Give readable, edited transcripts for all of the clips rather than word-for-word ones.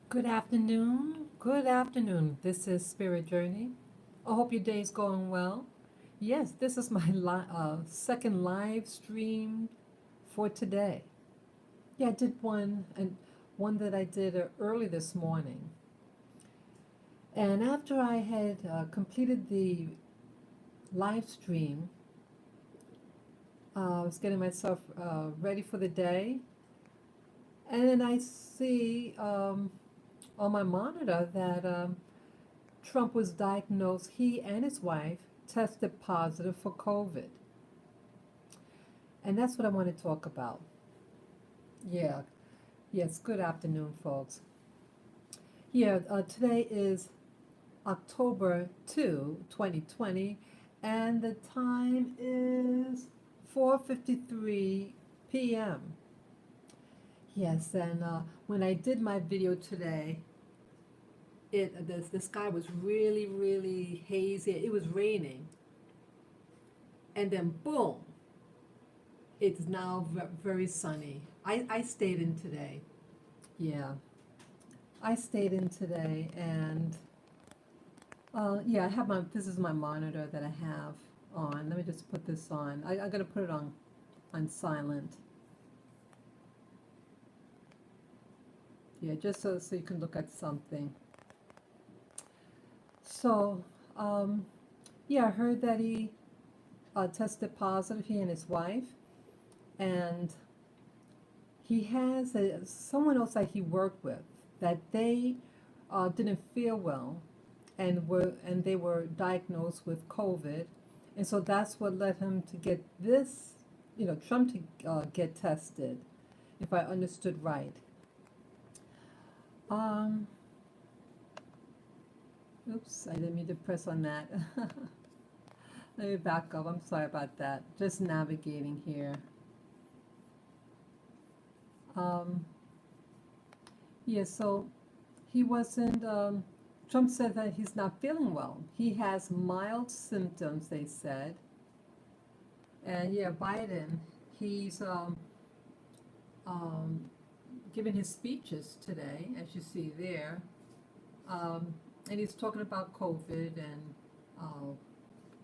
Good afternoon. Good afternoon. This is Spirit Journey. I hope your day's going well. Yes, this is my second live stream for today. Yeah, I did one that I did early this morning. And after I had completed the live stream, I was getting myself ready for the day. And then I see on my monitor that Trump was diagnosed, he and his wife tested positive for COVID. And that's what I want to talk about. Yeah, yes, good afternoon, folks. Yeah, today is October 2, 2020, and the time is 4:53 p.m. Yes, and when I did my video today, the sky was really hazy. It was raining, and then boom, it's now very sunny. I stayed in today. Yeah, I stayed in today, and yeah, I have this is my monitor that I have on. Let me just put this on. I'm gonna put it on silent. Yeah, just so you can look at something. So, um, yeah, I heard that he tested positive, he and his wife, and he has someone else that he worked with that they didn't feel well and they were diagnosed with COVID, and so that's what led him to get this, Trump to get tested, if I understood right. Um, Oops, I didn't mean to press on that. Let me back up. I'm sorry about that. Just navigating here. Um, yeah, so he wasn't, Trump said that he's not feeling well. He has mild symptoms, they said. And yeah, Biden, he's um, giving his speeches today, as you see there. Um, and he's talking about COVID and I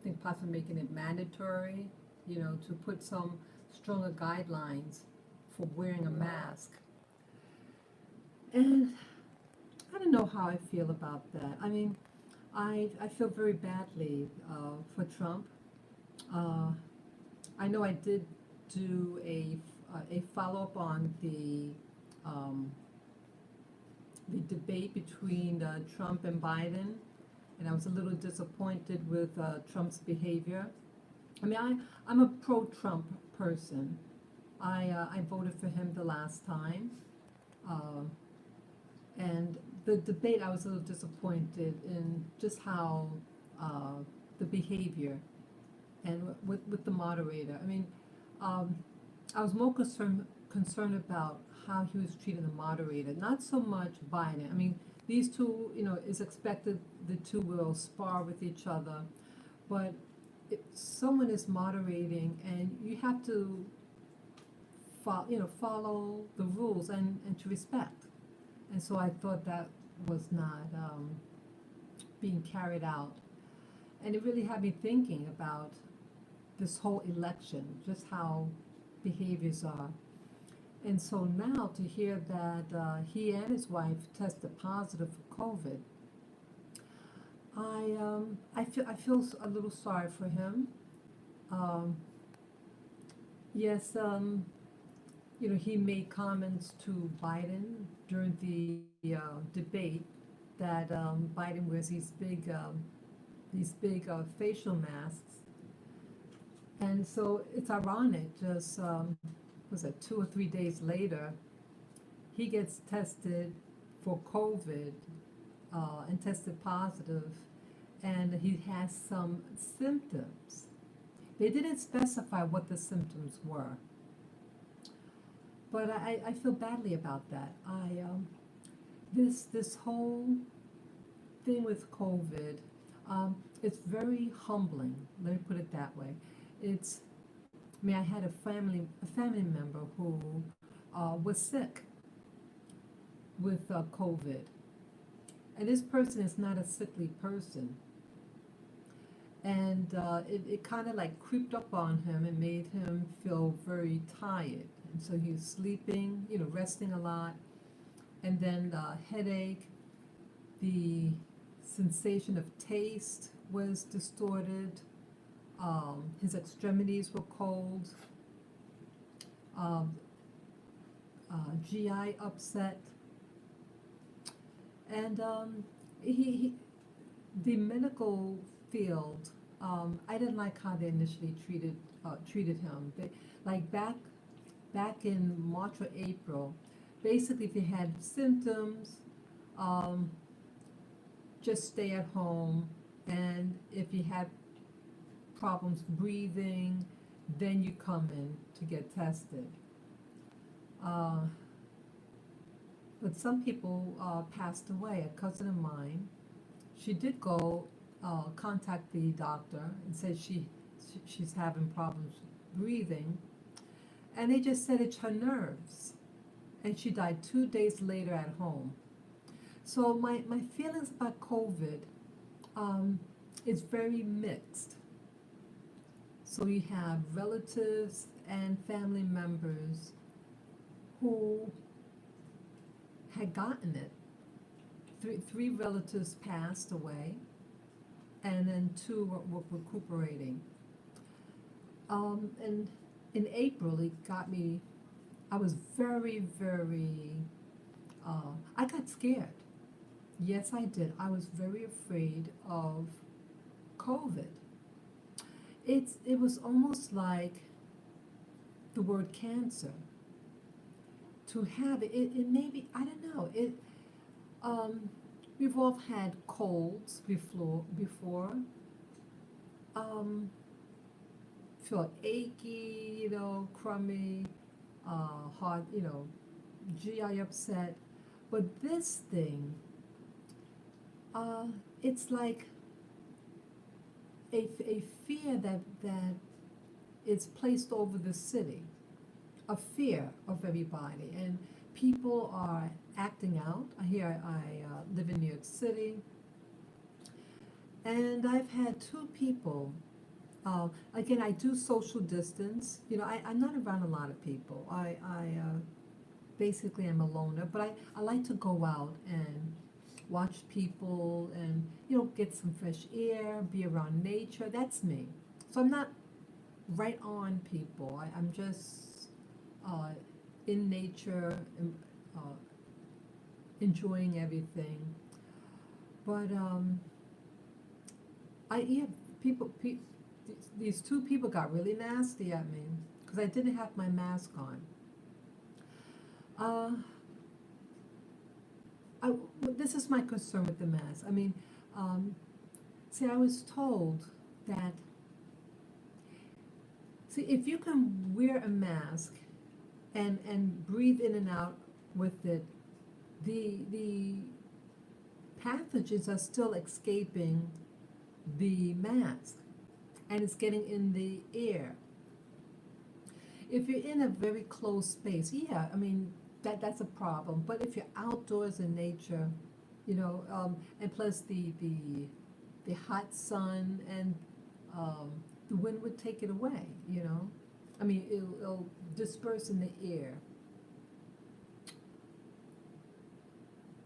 think possibly making it mandatory, to put some stronger guidelines for wearing a mask. And I don't know how I feel about that. I mean, I feel very badly for Trump. Uh, I know I did do a follow up on um, the debate between Trump and Biden, and I was a little disappointed with Trump's behavior. I mean, I'm a pro-Trump person. I voted for him the last time, uh, and the debate I was a little disappointed in just how the behavior and with the moderator. I mean, um, I was more concerned about how he was treating the moderator, not so much Biden. I mean, these two, it's expected the two will spar with each other, but if someone is moderating and you have to follow the rules and to respect. And so I thought that was not being carried out. And it really had me thinking about this whole election, just how behaviors are. And so now to hear that he and his wife tested positive for COVID, I feel a little sorry for him. Um, yes, he made comments to Biden during the debate that Biden wears these big facial masks, and so it's ironic. Just was it 2 or 3 days later, he gets tested for COVID and tested positive, and he has some symptoms. They didn't specify what the symptoms were, but I feel badly about that. This whole thing with COVID, it's very humbling. Let me put it that way. It's I mean, I had a family member who was sick, with COVID. And this person is not a sickly person. And it kind of like creeped up on him and made him feel very tired. And so he was sleeping, resting a lot. And then the headache, the sensation of taste was distorted. His extremities were cold. Um, GI upset. And he the medical field, I didn't like how they initially treated him. Like back in March or April, basically if you had symptoms, um, just stay at home, and if you had problems breathing, then you come in to get tested. Uh, but some people passed away. A cousin of mine, she did go contact the doctor and said she's having problems breathing, and they just said it's her nerves, and she died 2 days later at home. So my feelings about COVID is very mixed. So you have relatives and family members who had gotten it. Three relatives passed away, and then two were recuperating. And in April, it got me, I was very, I got scared. Yes, I did. I was very afraid of COVID. It was almost like the word cancer. To have it maybe, I don't know, we've all had colds before. Feel achy, crummy, heart, GI upset. But this thing, it's like a fear that is placed over the city, a fear of everybody, and people are acting out. Here I live in New York City, and I've had two people. Again, I do social distance. I'm not around a lot of people. I basically am a loner, but I like to go out and watch people and, get some fresh air, be around nature. That's me. So I'm not right on people. I'm just in nature, uh, enjoying everything. But yeah, these two people got really nasty at me because I didn't have my mask on. Uh, this is my concern with the mask. I mean, see, I was told that, see, if you can wear a mask and breathe in and out with it, the pathogens are still escaping the mask, and it's getting in the air. If you're in a very closed space, yeah, I mean, that's a problem. But if you're outdoors in nature, and plus the hot sun and the wind would take it away, I mean, it'll disperse in the air.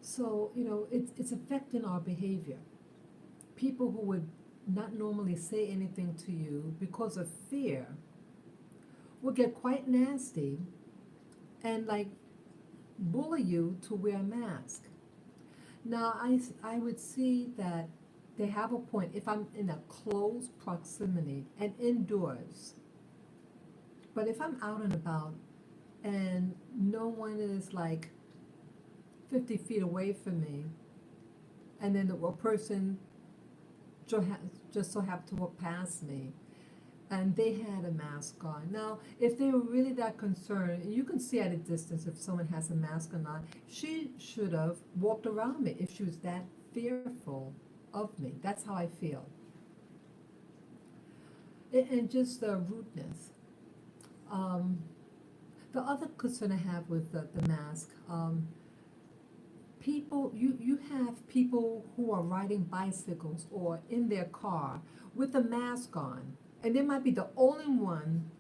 So, it's affecting our behavior. People who would not normally say anything to you because of fear will get quite nasty and like bully you to wear a mask. Now, I would see that they have a point if I'm in a close proximity and indoors. But if I'm out and about and no one is like 50 feet away from me, and then a person just so happened to walk past me, and they had a mask on. Now, if they were really that concerned, you can see at a distance if someone has a mask or not. She should have walked around me if she was that fearful of me. That's how I feel. And just the rudeness. The other concern I have with the mask, people, you have people who are riding bicycles or in their car with a mask on, and they might be the only one,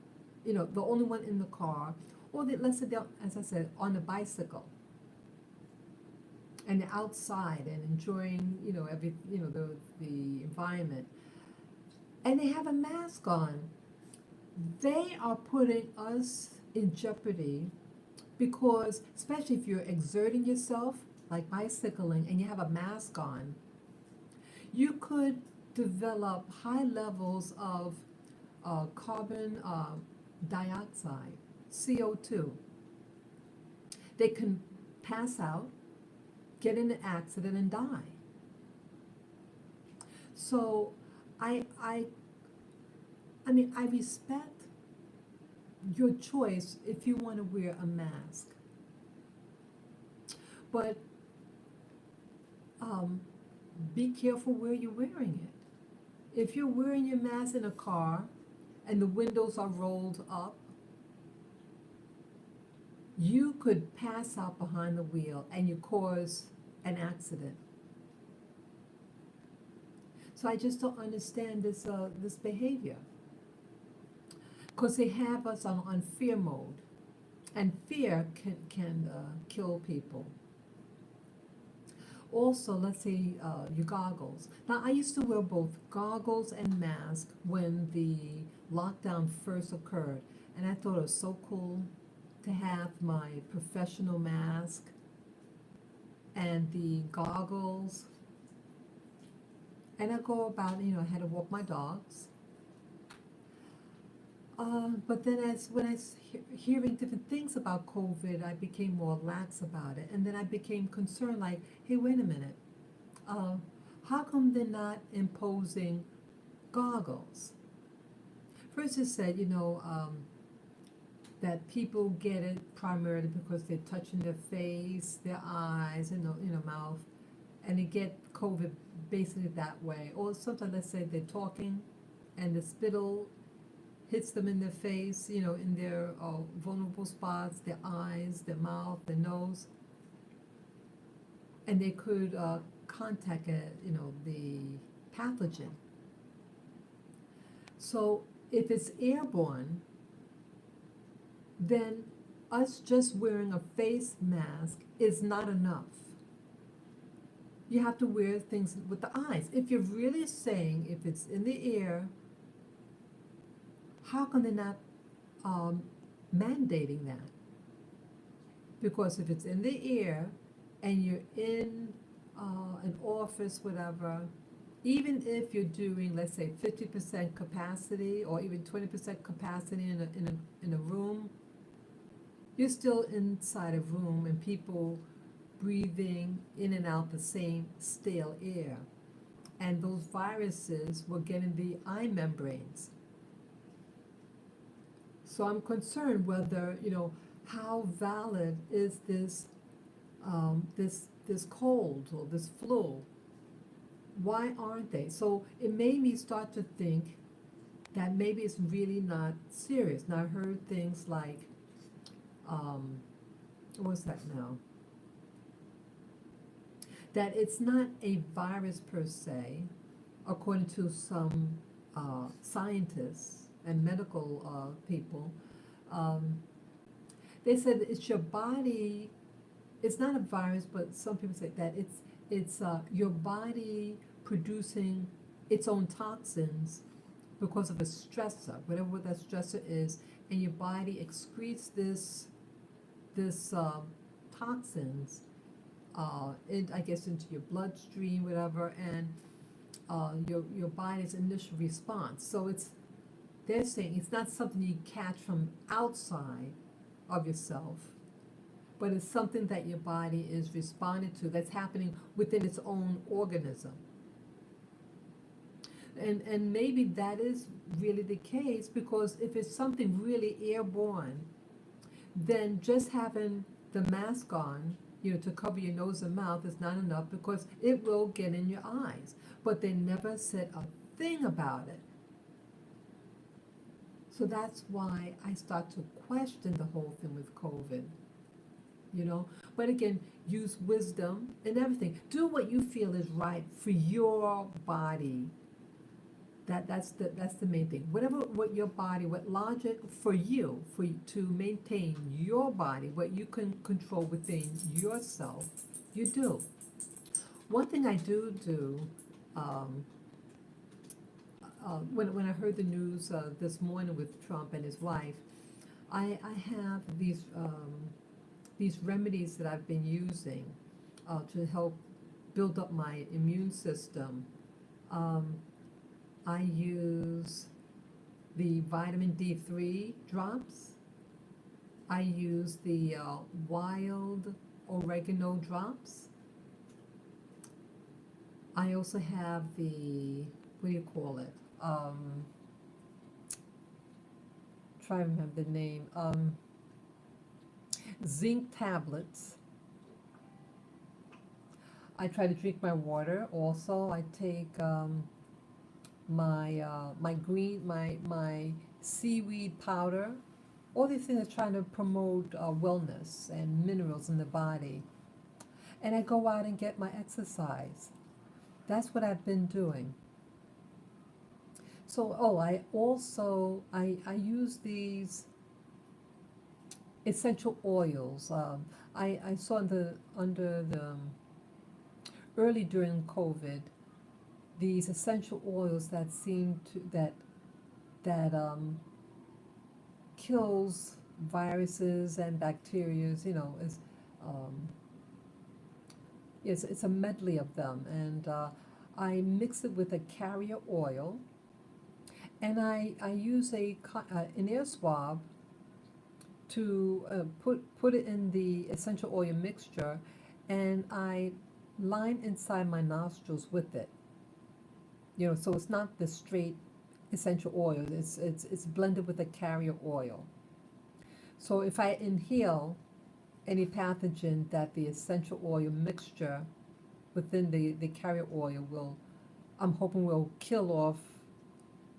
the only one in the car, or let's say they're, as I said, on a bicycle, and they're outside and enjoying, the environment, and they have a mask on. They are putting us in jeopardy because, especially if you're exerting yourself, like bicycling, and you have a mask on, you could develop high levels of carbon dioxide, CO2. They can pass out, get in an accident, and die. So I mean, I respect your choice if you want to wear a mask. But be careful where you're wearing it. If you're wearing your mask in a car and the windows are rolled up, you could pass out behind the wheel and you cause an accident. So I just don't understand this behavior. Because they have us on fear mode, and fear can kill people. Also, let's say your goggles. Now, I used to wear both goggles and mask when the lockdown first occurred, and I thought it was so cool to have my professional mask and the goggles. And I go about, I had to walk my dogs. But then when I was hearing different things about COVID, I became more lax about it. And then I became concerned, like, hey, wait a minute. How come they're not imposing goggles? First it said, that people get it primarily because they're touching their face, their eyes, and mouth, and they get COVID basically that way. Or sometimes, let's say they're talking, and the spittle hits them in their face, in their vulnerable spots, their eyes, their mouth, their nose, and they could contact the pathogen. So if it's airborne, then us just wearing a face mask is not enough. You have to wear things with the eyes. If you're really saying if it's in the air, how come they're not mandating that? Because if it's in the air and you're in an office, whatever, even if you're doing, let's say, 50% capacity or even 20% capacity in a room, you're still inside a room and people breathing in and out the same stale air. And those viruses will get in the eye membranes. So I'm concerned whether, how valid is this cold or this flu? Why aren't they? So it made me start to think that maybe it's really not serious. Now I heard things like, what's that now? That it's not a virus per se, according to some scientists and medical people. They said it's your body. It's not a virus, but some people say that it's your body producing its own toxins because of a stressor, whatever that stressor is, and your body excretes this toxins, I guess into your bloodstream, whatever, and your body's initial response. So they're saying it's not something you catch from outside of yourself, but it's something that your body is responding to that's happening within its own organism. And maybe that is really the case, because if it's something really airborne, then just having the mask on, to cover your nose and mouth is not enough, because it will get in your eyes. But they never said a thing about it. So that's why I start to question the whole thing with COVID. you know. But again, use wisdom and everything. Do what you feel is right for your body. That's the main thing. Whatever what your body, what logic for you, to maintain your body, what you can control within yourself, you do. One thing I do, um, when I heard the news this morning with Trump and his wife, I have these remedies that I've been using to help build up my immune system. Um, I use the vitamin D3 drops. I use the wild oregano drops. I also have the, what do you call it? Try to remember the name. Zinc tablets. I try to drink my water. Also, I take my seaweed powder. All these things are trying to promote wellness and minerals in the body. And I go out and get my exercise. That's what I've been doing. So, I also I use these essential oils. I saw under the early during COVID, these essential oils that seem to that kills viruses and bacteria. Is um, yes, it's a medley of them, and I mix it with a carrier oil, and I use an air swab to put it in the essential oil mixture, and I line inside my nostrils with it. So it's not the straight essential oil. It's blended with a carrier oil. So if I inhale any pathogen, that the essential oil mixture within the carrier oil I'm hoping will kill off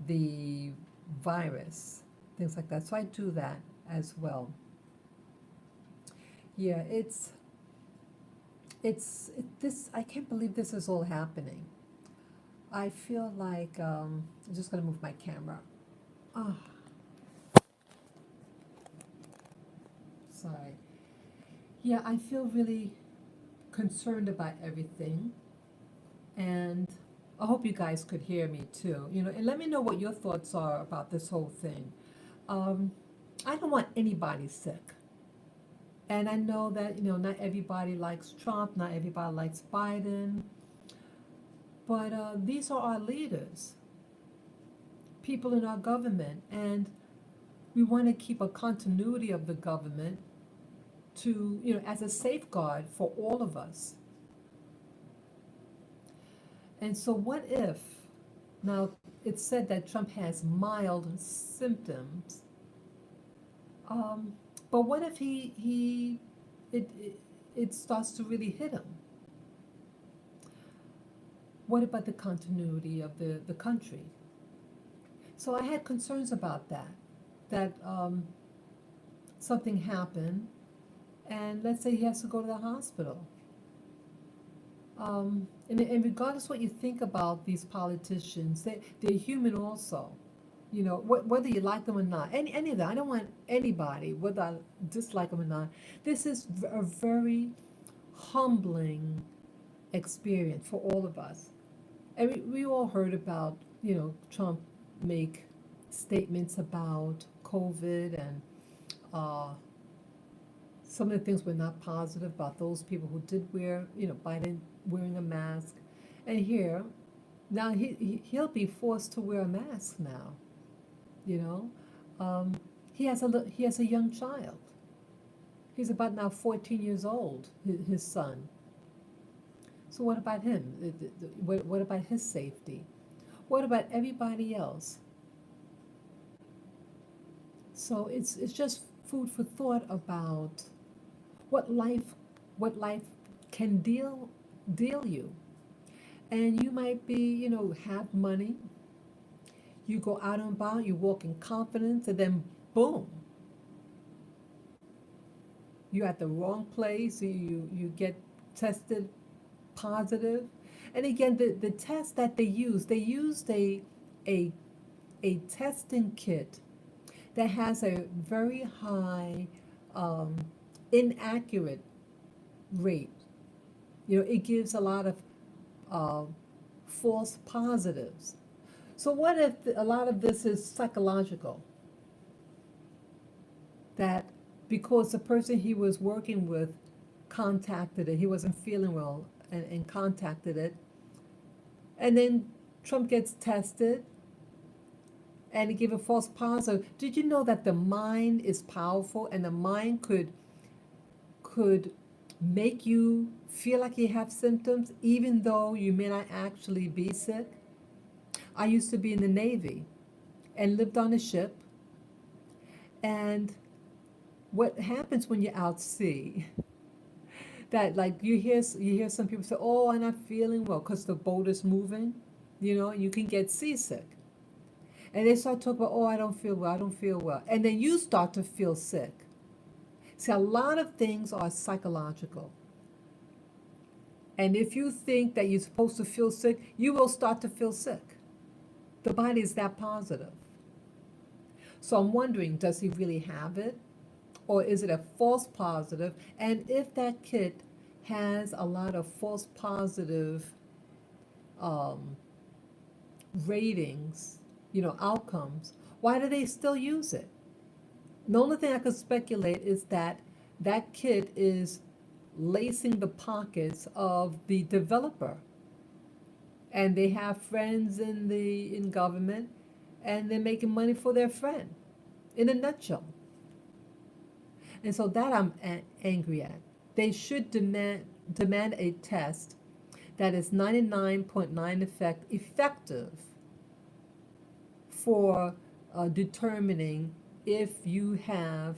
the virus, things like that. So I do that as well. Yeah, this, I can't believe this is all happening. I feel like, I'm just gonna move my camera. Oh, sorry. Yeah, I feel really concerned about everything, and I hope you guys could hear me too. And let me know what your thoughts are about this whole thing. Um, I don't want anybody sick. And I know that, not everybody likes Trump, not everybody likes Biden, but these are our leaders, people in our government, and we want to keep a continuity of the government to, as a safeguard for all of us. And so what if, now it's said that Trump has mild symptoms, but what if it starts to really hit him? What about the continuity of the country? So I had concerns about that something happened, and let's say he has to go to the hospital. And regardless what you think about these politicians, they're human also. Whether you like them or not, any of that. I don't want anybody, whether I dislike them or not. This is a very humbling experience for all of us. And we all heard about, Trump make statements about COVID, and some of the things were not positive about those people who did wear, Biden wearing a mask. And here, now he'll be forced to wear a mask now. He has a young child. He's about now 14 years old, his son. So what about him? What about his safety? What about everybody else? So it's just food for thought about what life can deal you. And you might be, have money. You go out and about, you walk in confidence, and then boom, you're at the wrong place, you get tested positive. And again, the test that they used a, a testing kit that has a very high inaccurate rate. It gives a lot of uh, false positives. So what if a lot of this is psychological? That because the person he was working with contacted it, he wasn't feeling well and contacted it, and then Trump gets tested and he gave a false positive. Did you know that the mind is powerful and the mind could make you feel like you have symptoms even though you may not actually be sick? I used to be in the Navy and lived on a ship, and what happens when you're out sea, that like you hear some people say, oh, I'm not feeling well because the boat is moving, you can get seasick. And they start talking about, oh, I don't feel well, I don't feel well. And then you start to feel sick. See, a lot of things are psychological. And if you think that you're supposed to feel sick, you will start to feel sick. The body is that positive. So I'm wondering, does he really have it? Or is it a false positive? And if that kit has a lot of false positive um, ratings, outcomes, why do they still use it? The only thing I could speculate is that that kit is lacing the pockets of the developer. And they have friends in government, and they're making money for their friend, in a nutshell. And so that I'm angry at. They should demand a test that is 99.9 effective for determining if you have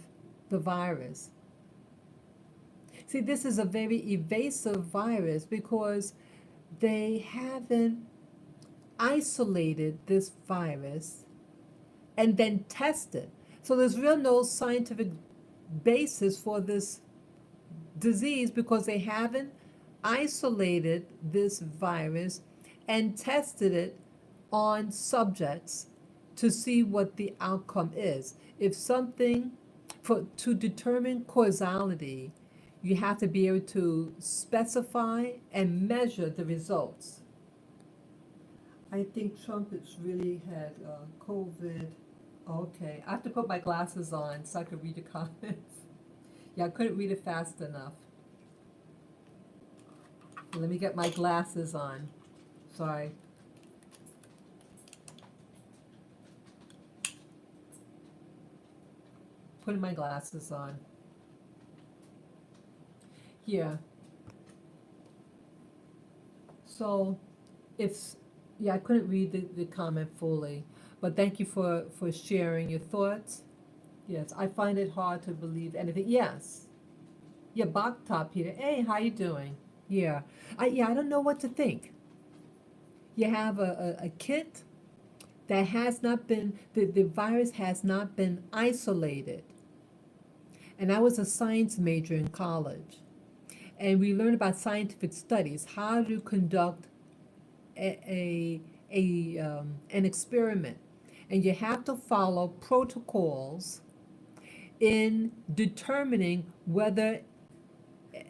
the virus. See, this is a very evasive virus because they haven't isolated this virus and then tested. So there's real no scientific basis for this disease because they haven't isolated this virus and tested it on subjects to see what the outcome is. If something, to determine causality, you have to be able to specify and measure the results. I think Trump has really had COVID. Okay, I have to put my glasses on so I could read the comments. Yeah, I couldn't read it fast enough. Let me get my glasses on. Sorry. Putting my glasses on. Yeah. So, yeah, I couldn't read the comment fully, but thank you for sharing your thoughts. Yes, I find it hard to believe anything. Yes. Yeah, Bach Top Peter. Hey, how you doing? Yeah. I don't know what to think. You have a kit that has not been, the virus has not been isolated. And I was a science major in college. And we learned about scientific studies, how to conduct an experiment. And you have to follow protocols in determining whether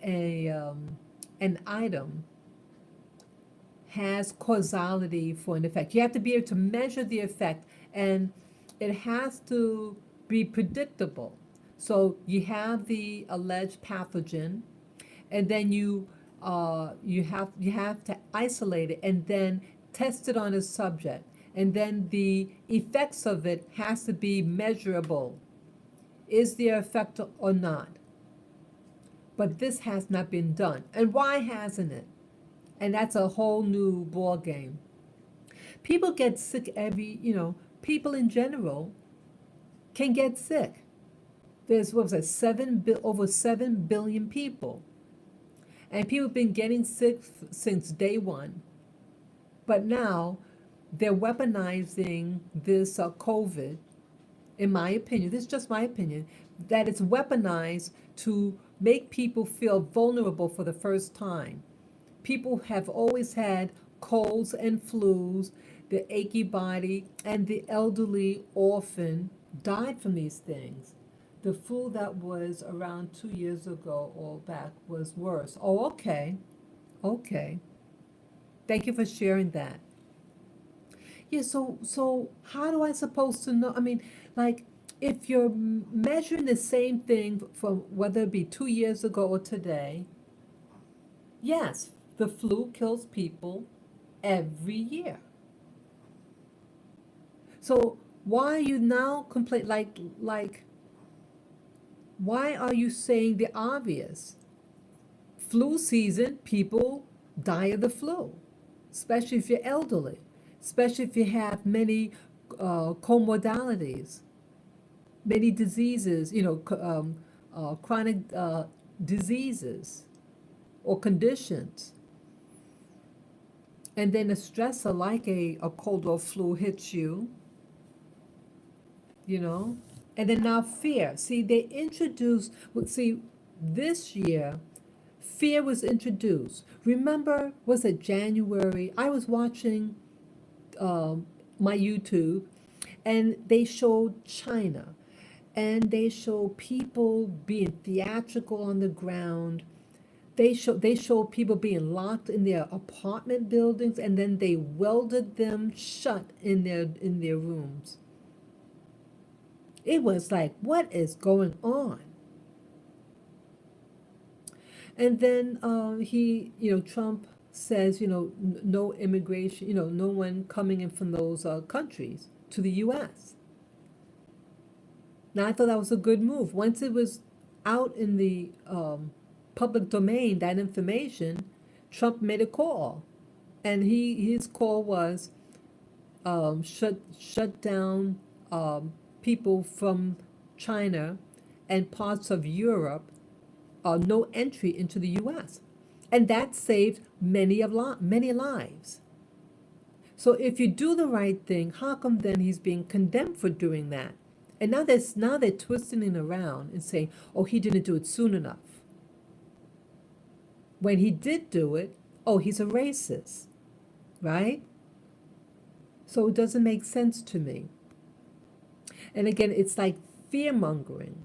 an item has causality for an effect. You have to be able to measure the effect, and it has to be predictable. So you have the alleged pathogen, and then you have to isolate it and then test it on a subject, and then the effects of it has to be measurable. Is there effect or not? But this has not been done. And why hasn't it? And that's a whole new ball game. People get sick people in general can get sick. There's, what was it, over 7 billion people. And people have been getting sick since day one. But now they're weaponizing this COVID in my opinion, this is just my opinion, that it's weaponized to make people feel vulnerable for the first time. People have always had colds and flus, the achy body, and the elderly often died from these things. The flu that was around 2 years ago or back was worse. Oh, okay. Okay. Thank you for sharing that. Yeah, so how do I supposed to know? I mean, like if you're measuring the same thing from whether it be 2 years ago or today, yes, the flu kills people every year. So why are you now like why are you saying the obvious? Flu season, people die of the flu, especially if you're elderly, especially if you have many comorbidities, many diseases, chronic diseases or conditions. And then a stressor like a cold or flu hits you, you know. And then now fear. See, they introduced, see, this year, fear was introduced. Remember, was it January? I was watching my YouTube, and they showed China, and they showed people being theatrical on the ground. They showed people being locked in their apartment buildings, and then they welded them shut in their rooms. It was like, what is going on? And then Trump says, no immigration, no one coming in from those countries to the U.S. Now, I thought that was a good move. Once it was out in the public domain, that information, Trump made a call. And his call was shut down people from China and parts of Europe, no entry into the U.S. And that saved many lives. So if you do the right thing, how come then he's being condemned for doing that? And now they're twisting it around and saying, oh, he didn't do it soon enough. When he did do it, oh, he's a racist, right? So it doesn't make sense to me. And again, it's like fear mongering.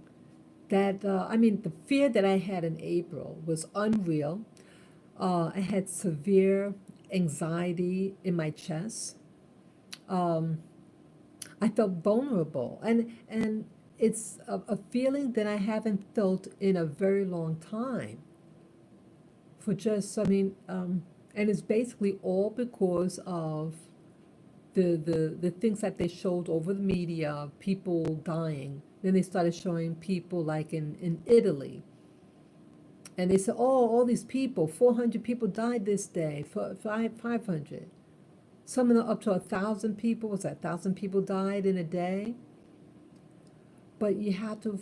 The fear that I had in April was unreal. I had severe anxiety in my chest. I felt vulnerable, and it's a feeling that I haven't felt in a very long time. And it's basically all because of the things that they showed over the media, people dying. Then they started showing people like in Italy. And they said, oh, all these people, 400 people died this day, 500. Some of them up to 1,000 people, was that 1,000 people died in a day? But you have to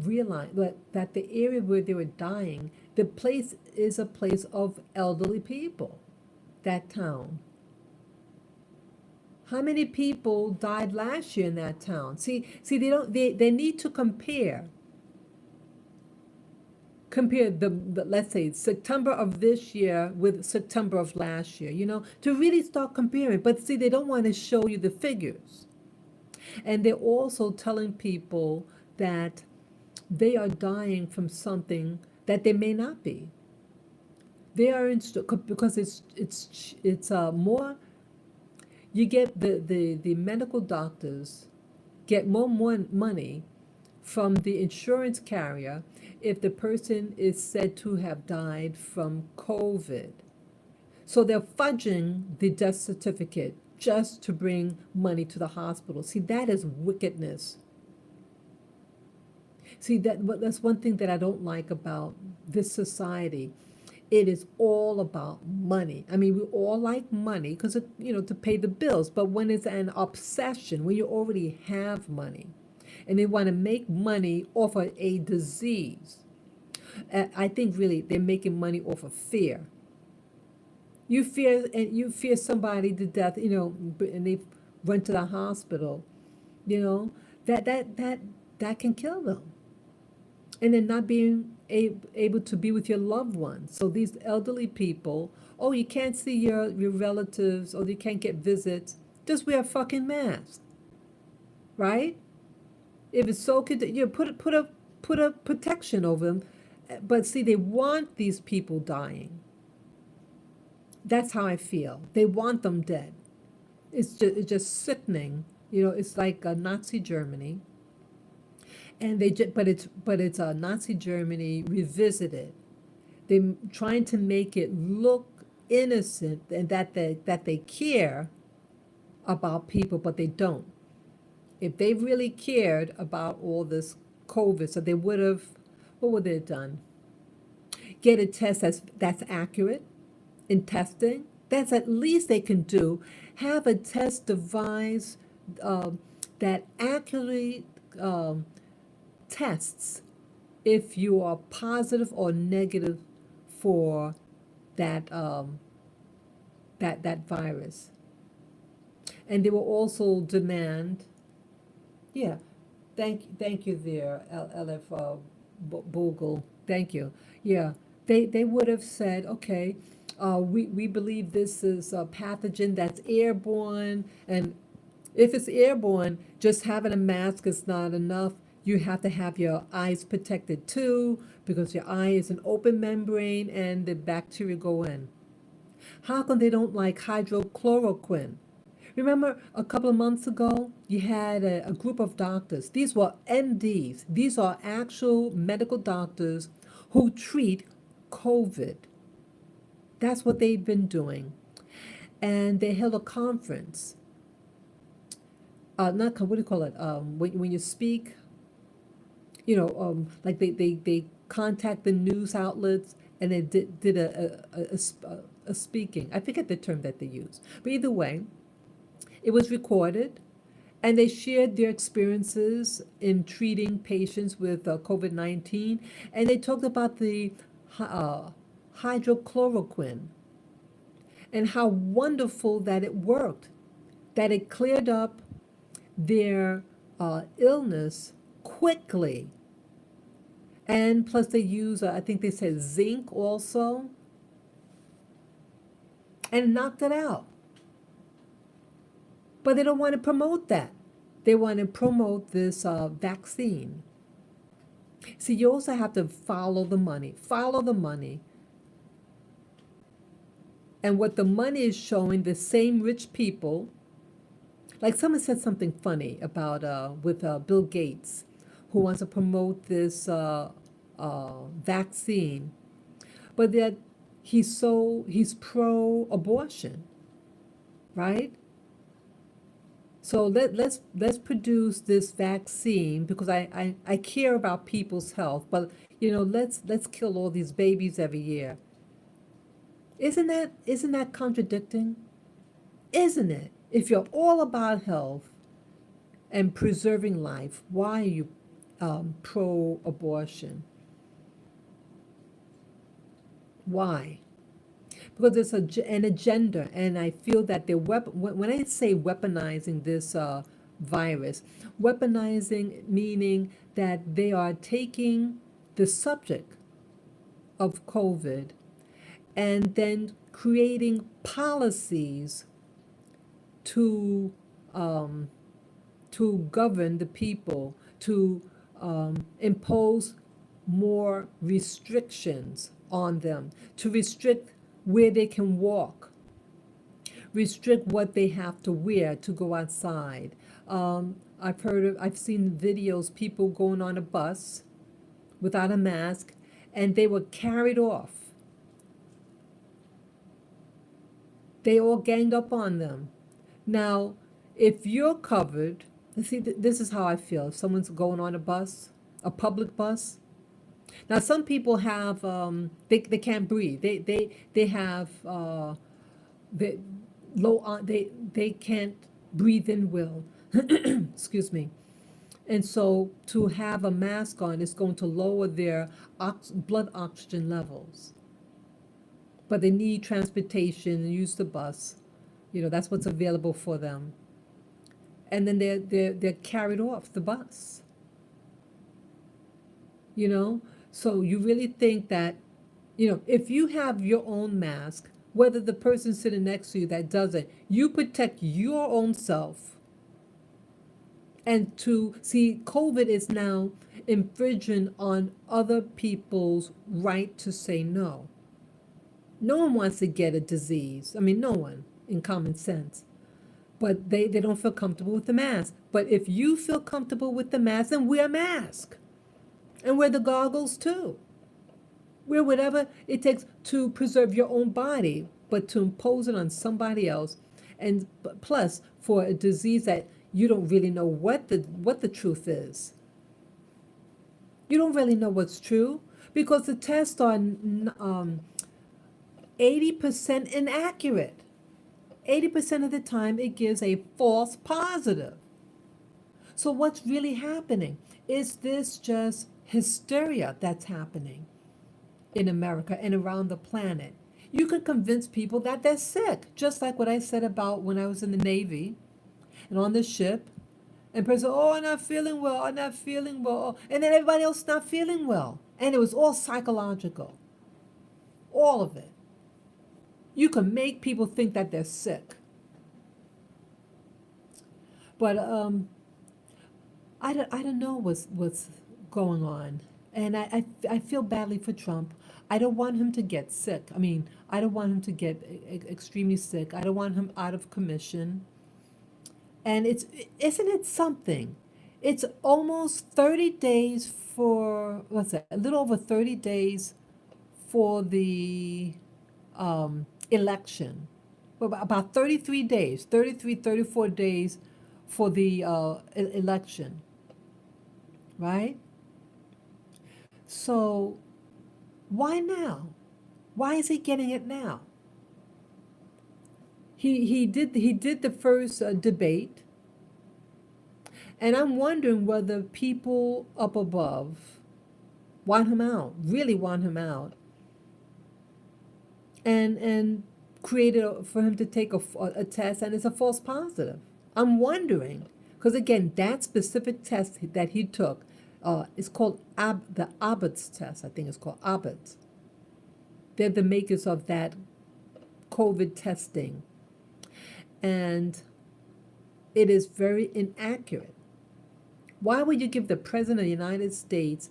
realize that the area where they were dying, the place is a place of elderly people, that town. How many people died last year in that town? See, they need to compare the let's say September of this year with September of last year, to really start comparing. But see, they don't want to show you the figures. And they're also telling people that they are dying from something that they may not be. They are because it's more. You get the medical doctors get more money from the insurance carrier if the person is said to have died from COVID. So they're fudging the death certificate just to bring money to the hospital. See, that is wickedness. See, that's one thing that I don't like about this society. It is all about money. I mean, we all like money because, to pay the bills. But when it's an obsession, when you already have money, and they want to make money off of a disease, I think really they're making money off of fear. You fear somebody to death, and they run to the hospital, that can kill them. And then not being able to be with your loved ones. So these elderly people, oh, you can't see your relatives, or you can't get visits. Just wear a fucking mask, right? If it's so, you put a protection over them. But see, they want these people dying. That's how I feel. They want them dead. It's just sickening. It's like Nazi Germany, and but it's Nazi Germany revisited. They're trying to make it look innocent and that they care about people, but they don't. If they really cared about all this COVID, so they would have, what would they have done? Get a test that's accurate in testing. That's at least they can do. Have a test device um, that accurately tests if you are positive or negative for that virus. And they will also demand, yeah, thank you there, LF Bogle, thank you. Yeah, they would have said, okay, we believe this is a pathogen that's airborne, and if it's airborne, just having a mask is not enough. You have to have your eyes protected too, because your eye is an open membrane and the bacteria go in. How come they don't like hydrochloroquine? Remember a couple of months ago, you had a group of doctors. These were MDs. These are actual medical doctors who treat COVID. That's what they've been doing. And they held a conference. Not, what do you call it? When you speak, like they contact the news outlets, and they did a speaking. I forget the term that they use. But either way, it was recorded, and they shared their experiences in treating patients with COVID-19, and they talked about the uh, hydrochloroquine and how wonderful that it worked, that it cleared up their illness quickly. And plus, they use, I think they said zinc also, and knocked it out. But they don't want to promote that. They want to promote this vaccine. See, you also have to follow the money. Follow the money. And what the money is showing, the same rich people, like someone said something funny about with Bill Gates, who wants to promote this vaccine, but that he's pro-abortion, right? So let's produce this vaccine because I care about people's health, but let's kill all these babies every year. Isn't that contradicting? Isn't it? If you're all about health and preserving life, why are you pro-abortion? Why? Because there's an agenda, and I feel that they're when I say weaponizing this virus, weaponizing meaning that they are taking the subject of COVID and then creating policies to um, to govern the people, to impose more restrictions on them, to restrict where they can walk, restrict what they have to wear to go outside. I've seen videos, people going on a bus without a mask, and they were carried off. They all ganged up on them. Now, if you're covered, see, this is how I feel. If someone's going on a bus, a public bus. Now, some people have, they can't breathe. They have, they can't breathe in well. Excuse me. And so to have a mask on is going to lower their blood oxygen levels. But they need transportation and use the bus. That's what's available for them. and then they're carried off the bus. You know, so you really think that, if you have your own mask, whether the person sitting next to you that doesn't, you protect your own self. And to see, COVID is now infringing on other people's right to say no. No one wants to get a disease. I mean, no one in common sense. But they don't feel comfortable with the mask. But if you feel comfortable with the mask, then wear a mask. And wear the goggles too. Wear whatever it takes to preserve your own body, but to impose it on somebody else. And plus, for a disease that you don't really know what the truth is. You don't really know what's true because the tests are 80% inaccurate. 80% of the time it gives a false positive. So what's really happening? Is this just hysteria that's happening in America and around the planet? You could convince people that they're sick, just like what I said about when I was in the Navy and on the ship. And person, oh, I'm not feeling well, I'm not feeling well. And then everybody else not feeling well. And it was all psychological. All of it. You can make people think that they're sick. But I don't know what's going on. And I feel badly for Trump. I don't want him to get sick. I mean, I don't want him to get extremely sick. I don't want him out of commission. And isn't it something? It's almost 30 days for, what's that? A little over 30 days for the election. Well, about 33 days, 33, 34 days for the election, right? So why now? Why is he getting it now? He did the first debate, and I'm wondering whether people up above want him out, really want him out, and created for him to take a test, and it's a false positive. I'm wondering, because again, that specific test that he took is called the Abbott's test. I think it's called Abbott's. They're the makers of that COVID testing. And it is very inaccurate. Why would you give the President of the United States,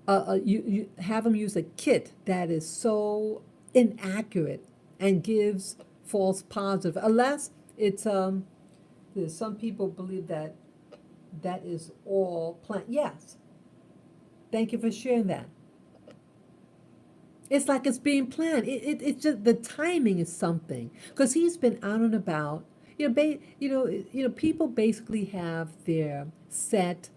you have him use a kit that is so inaccurate and gives false positive? Unless it's, there's some people believe that that is all planned. Yes. Thank you for sharing that. It's like it's being planned. It's just the timing is something, because he's been out and about. People basically have their set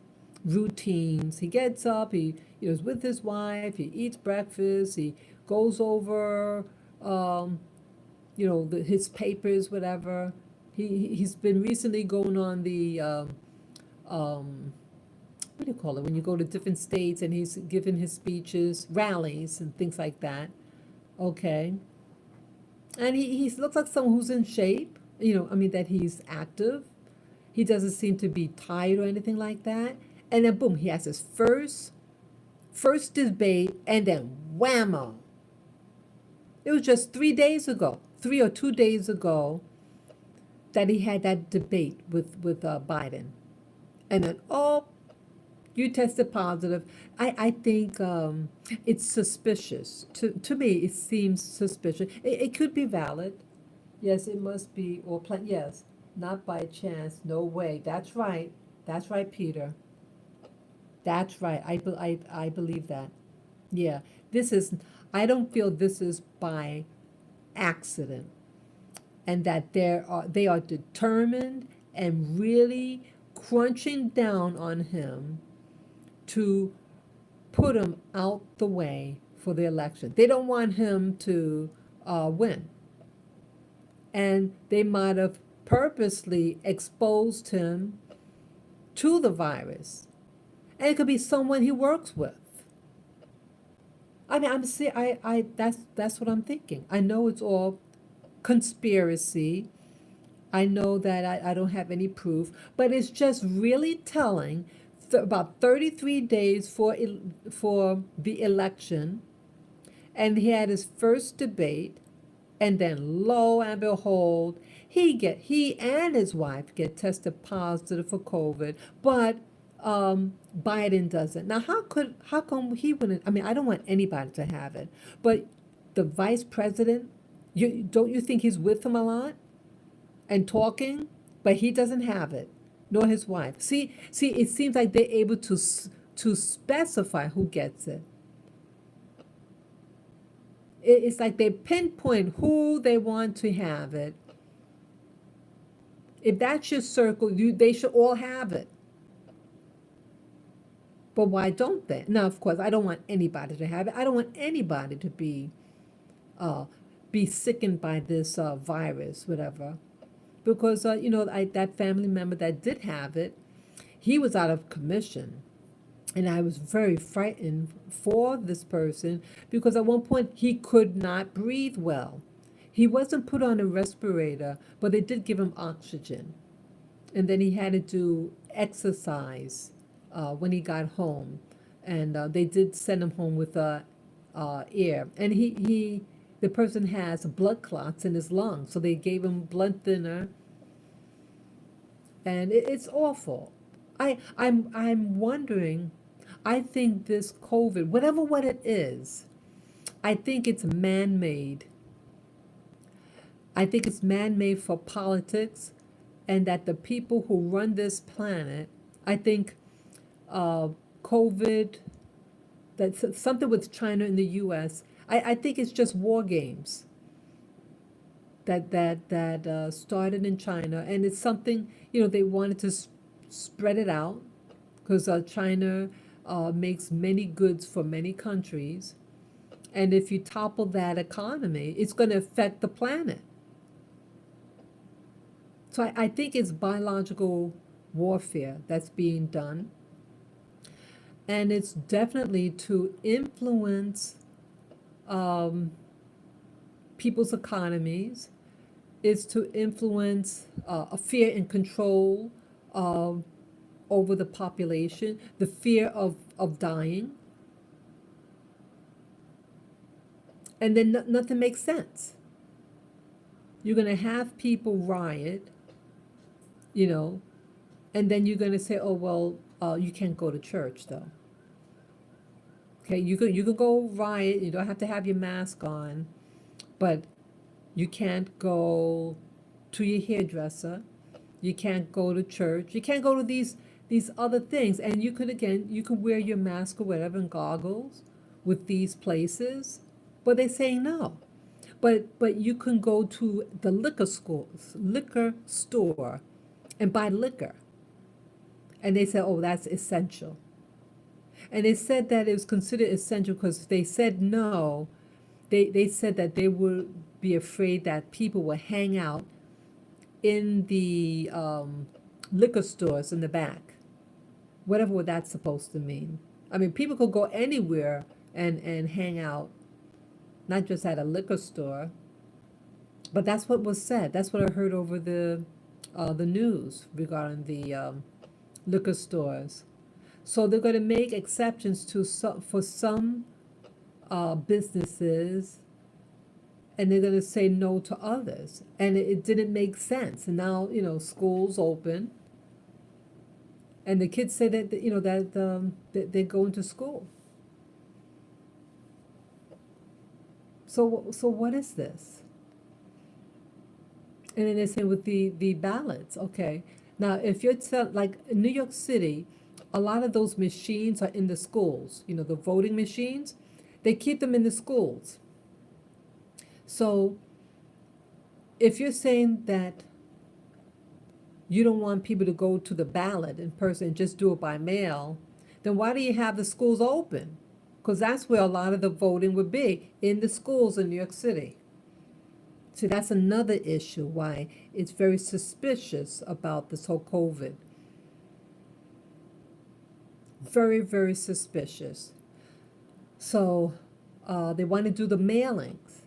routines. He gets up. He is with his wife. He eats breakfast. He goes over, his papers, whatever. He's been recently going on the what do you call it, when you go to different states and he's giving his speeches, rallies and things like that. Okay. And he looks like someone who's in shape, that he's active. He doesn't seem to be tired or anything like that. And then boom, he has his first debate, and then whammo. It was just 3 or 2 days ago that he had that debate with Biden. And then, you tested positive. I think it's suspicious. To me, it seems suspicious. It could be valid. Yes, it must be, or plan. Yes, not by chance. No way. That's right. That's right, Peter. That's right. I believe that. Yeah, I don't feel this is by accident, and that they are determined and really crunching down on him to put him out the way for the election. They don't want him to win. And they might have purposely exposed him to the virus. And it could be someone he works with. I mean, that's what I'm thinking. I know it's all conspiracy. I know that I don't have any proof, but it's just really telling. About 33 days for the election, and he had his first debate, and then lo and behold, he and his wife get tested positive for COVID, but Biden doesn't. Now, how come he wouldn't? I mean, I don't want anybody to have it, but the vice president, don't you think he's with him a lot and talking, but he doesn't have it, nor his wife. See, it seems like they're able to specify who gets it. It's like they pinpoint who they want to have it. If that's your circle, they should all have it. But why don't they? Now, of course, I don't want anybody to have it. I don't want anybody to uh, be sickened by this virus, whatever. Because that family member that did have it, he was out of commission. And I was very frightened for this person because at one point he could not breathe well. He wasn't put on a respirator, but they did give him oxygen. And then he had to do exercise when he got home. And they did send him home with air. And the person has blood clots in his lungs, so they gave him blood thinner. And it's awful. I'm wondering. I think this COVID, whatever what it is, I think it's man-made. I think it's man-made for politics, and that the people who run this planet, I think COVID, that's something with China and the U.S. I think it's just war games that started in China, and it's something they wanted to spread it out because China makes many goods for many countries, and if you topple that economy, it's going to affect the planet. So I think it's biological warfare that's being done, and it's definitely to influence people's economies. It's to influence a fear and control over the population, the fear of dying. And then nothing makes sense. You're going to have people riot, and then you're going to say, oh, well, you can't go to church, though. Okay, you can go riot, you don't have to have your mask on, but you can't go to your hairdresser, you can't go to church, you can't go to these other things, and you could wear your mask or whatever and goggles with these places, but they're saying no. But you can go to the liquor store and buy liquor, and they said, oh, that's essential. And they said that it was considered essential because they said no. They said that they would be afraid that people would hang out in the liquor stores in the back. Whatever that's supposed to mean. I mean, people could go anywhere and hang out, not just at a liquor store. But that's what was said. That's what I heard over the news regarding the liquor stores. So they're going to make exceptions for some businesses, and they're going to say no to others. And it didn't make sense. And now, schools open, and the kids say that that they're going to school. So what is this? And then they say with the ballots, okay. Now, if you're like in New York City, a lot of those machines are in the schools. The voting machines, they keep them in the schools. So if you're saying that you don't want people to go to the ballot in person and just do it by mail, then why do you have the schools open? Because that's where a lot of the voting would be, in the schools in New York City. See, that's another issue why it's very suspicious about this whole COVID. Very, very suspicious. So they want to do the mailings.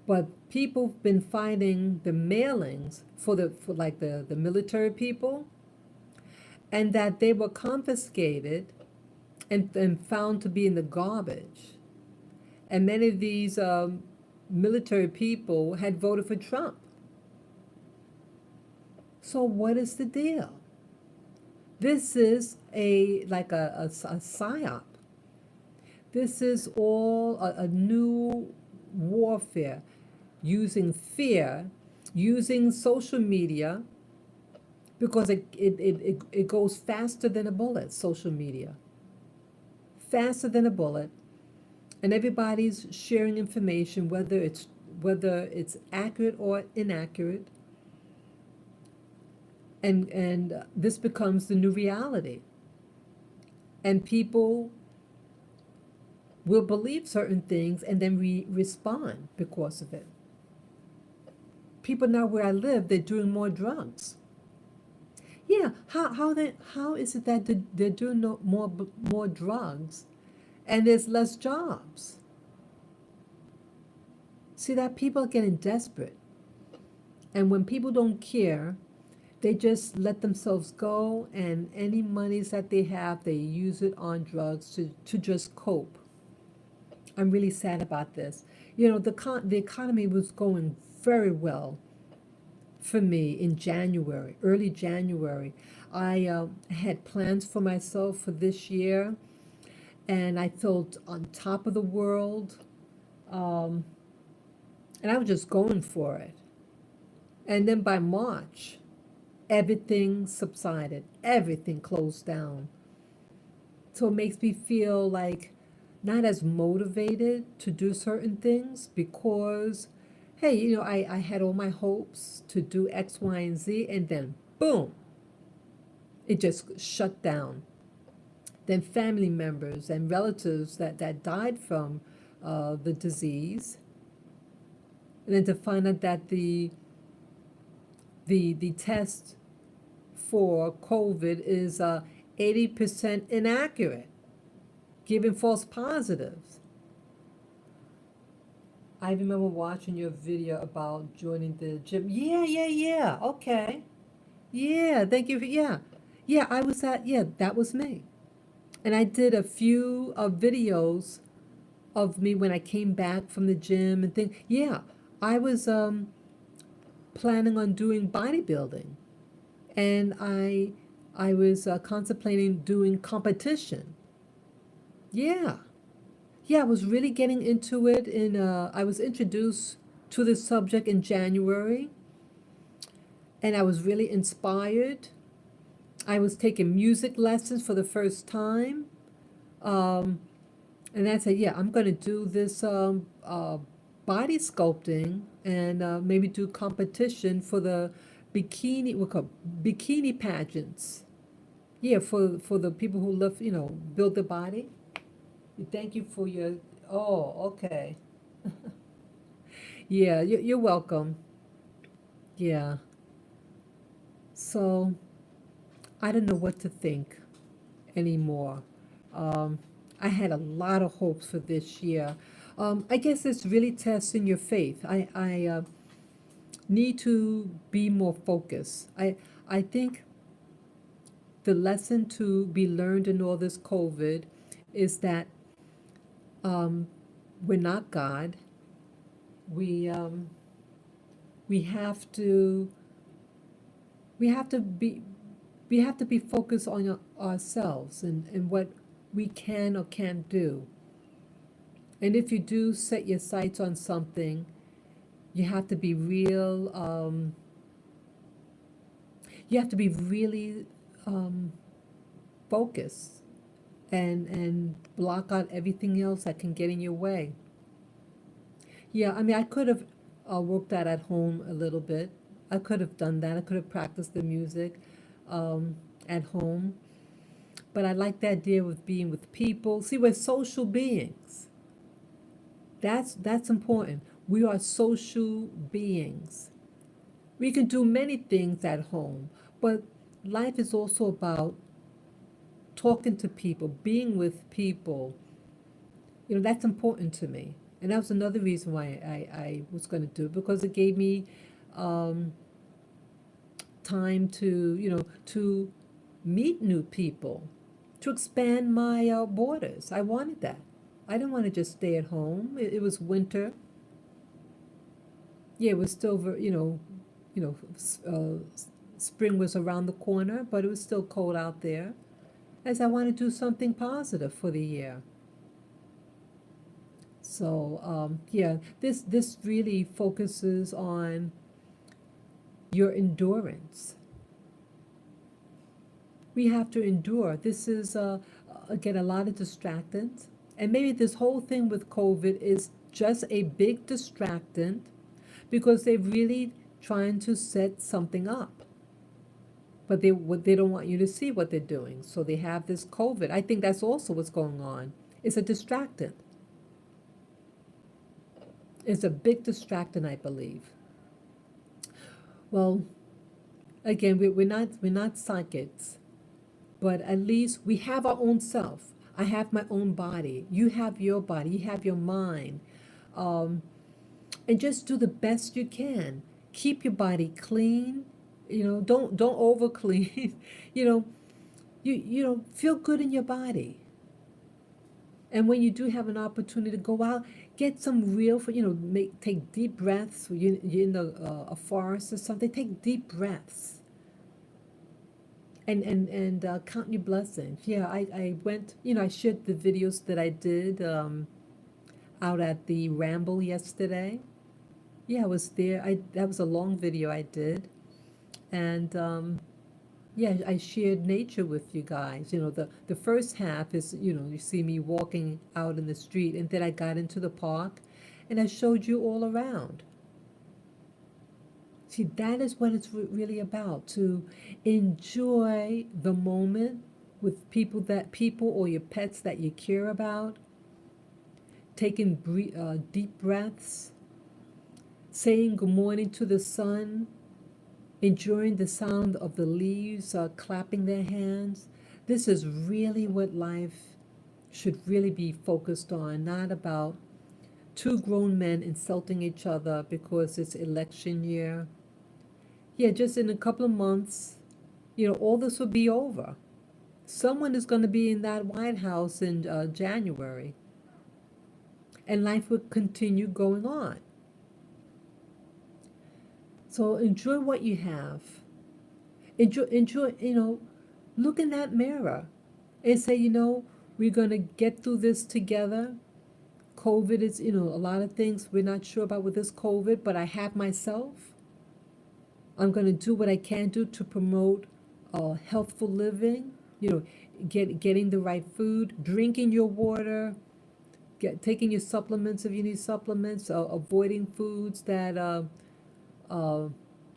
But people have been finding the mailings for like the military people, and that they were confiscated and found to be in the garbage. And many of these military people had voted for Trump. So what is the deal? This is a psyop. This is all a new warfare using fear, using social media, because it goes faster than a bullet, social media. Faster than a bullet. And everybody's sharing information, whether it's accurate or inaccurate. And this becomes the new reality. And people will believe certain things and then respond because of it. People now where I live, they're doing more drugs. Yeah, how is it that they're doing more drugs and there's less jobs? See that people are getting desperate. And when people don't care, they just let themselves go, and any monies that they have, they use it on drugs to just cope. I'm really sad about this. The economy was going very well for me in January, early January. I had plans for myself for this year, and I felt on top of the world, and I was just going for it. And then by March, everything subsided, everything closed down. So it makes me feel like not as motivated to do certain things because, hey, I had all my hopes to do X, Y, and Z, and then boom, it just shut down. Then family members and relatives that died from the disease, and then to find out that the test for COVID is 80% inaccurate, giving false positives. I remember watching your video about joining the gym. Yeah. Okay. Yeah, thank you. Yeah, I was yeah, that was me. And I did a few videos of me when I came back from the gym and things. Yeah, I was planning on doing bodybuilding. And I was contemplating doing competition. Yeah. Yeah, I was really getting into it I was introduced to this subject in January, and I was really inspired. I was taking music lessons for the first time. Um, and I said, yeah, I'm going to do this body sculpting and maybe do competition for the we call bikini pageants. Yeah, for the people who love, build the body. Thank you for your, oh, okay. Yeah, you're welcome. Yeah. So I don't know what to think anymore. Um, I had a lot of hopes for this year. I guess it's really testing your faith. I need to be more focused. I think the lesson to be learned in all this COVID is that um, we're not God. We um, we have to we have to be we have to be focused on ourselves and what we can or can't do. And if you do set your sights on something, you have to be real. You have to be really focused and block out everything else that can get in your way. Yeah, I mean, I could have worked that at home a little bit. I could have done that. I could have practiced the music at home. But I like the idea of being with people. See, we're social beings. That's important. We are social beings. We can do many things at home, but life is also about talking to people, being with people. That's important to me. And that was another reason why I was going to do it, because it gave me um, time to, to meet new people, to expand my borders. I wanted that. I didn't want to just stay at home. It was winter. Yeah, it was still, spring was around the corner, but it was still cold out there. As I want to do something positive for the year. So yeah, this really focuses on your endurance. We have to endure. This is again a lot of distractants, and maybe this whole thing with COVID is just a big distractant because they're really trying to set something up, but they don't want you to see what they're doing. So they have this COVID. I think that's also what's going on. It's a distractant. It's a big distractant, I believe. Well, again, we're not psychics, but at least we have our own self. I have my own body. You have your body. You have your mind, um, and just do the best you can. Keep your body clean. Don't over clean. you know, feel good in your body. And when you do have an opportunity to go out, get some real, take deep breaths. You're in a forest or something. Take deep breaths and count your blessings. Yeah, I went, I shared the videos that I did out at the Ramble yesterday. Yeah, I was there. That was a long video I did. And yeah, I shared nature with you guys. The first half is, you see me walking out in the street, and then I got into the park and I showed you all around. See, that is what it's really about, to enjoy the moment with people or your pets that you care about, taking deep breaths, saying good morning to the sun, enjoying the sound of the leaves clapping their hands. This is really what life should really be focused on, not about two grown men insulting each other because it's election year. Yeah, just in a couple of months, all this will be over. Someone is going to be in that White House in January, and life will continue going on. So enjoy what you have. Enjoy, look in that mirror and say, we're going to get through this together. COVID is, a lot of things we're not sure about with this COVID, but I have myself. I'm going to do what I can do to promote healthful living, getting the right food, drinking your water, taking your supplements if you need supplements, avoiding foods that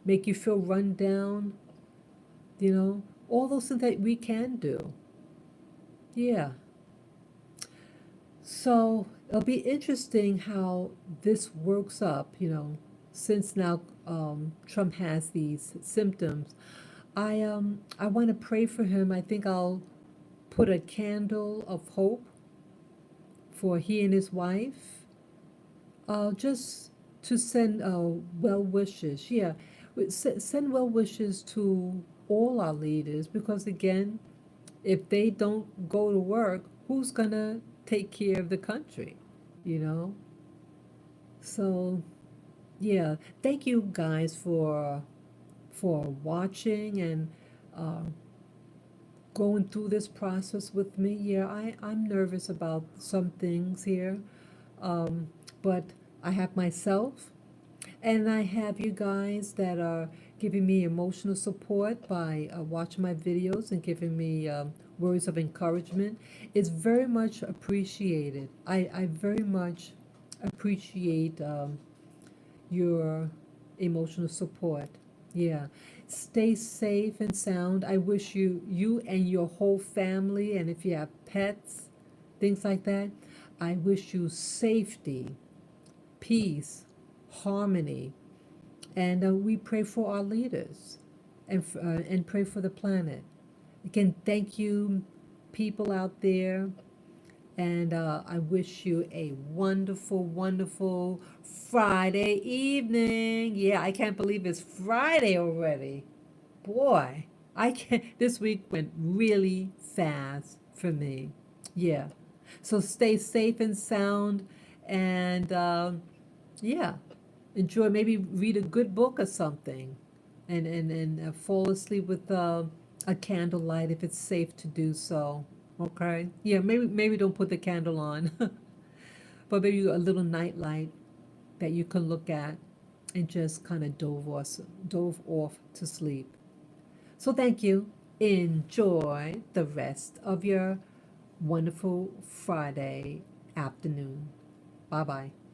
make you feel run down, all those things that we can do. Yeah. So it'll be interesting how this works up, since now Trump has these symptoms. I want to pray for him. I think I'll put a candle of hope for he and his wife, just to send well wishes. Yeah, send well wishes to all our leaders, because again, if they don't go to work, who's gonna take care of the country? You know. So yeah, thank you guys for watching and uh, going through this process with me. Yeah, I'm nervous about some things here, um, but I have myself, and I have you guys that are giving me emotional support by watching my videos and giving me words of encouragement. It's very much appreciated. I very much appreciate your emotional support. Yeah. Stay safe and sound. I wish you and your whole family, and if you have pets, things like that, I wish you safety, peace, harmony, and we pray for our leaders and pray for the planet. Again, thank you, people out there. And I wish you a wonderful, wonderful Friday evening. Yeah, I can't believe it's Friday already. Boy, I can't. This week went really fast for me. Yeah. So stay safe and sound, and yeah, enjoy. Maybe read a good book or something, and fall asleep with a candlelight if it's safe to do so. Okay. Yeah. Maybe don't put the candle on, but maybe a little night light that you can look at and just kind of dove off to sleep. So thank you. Enjoy the rest of your wonderful Friday afternoon. Bye bye.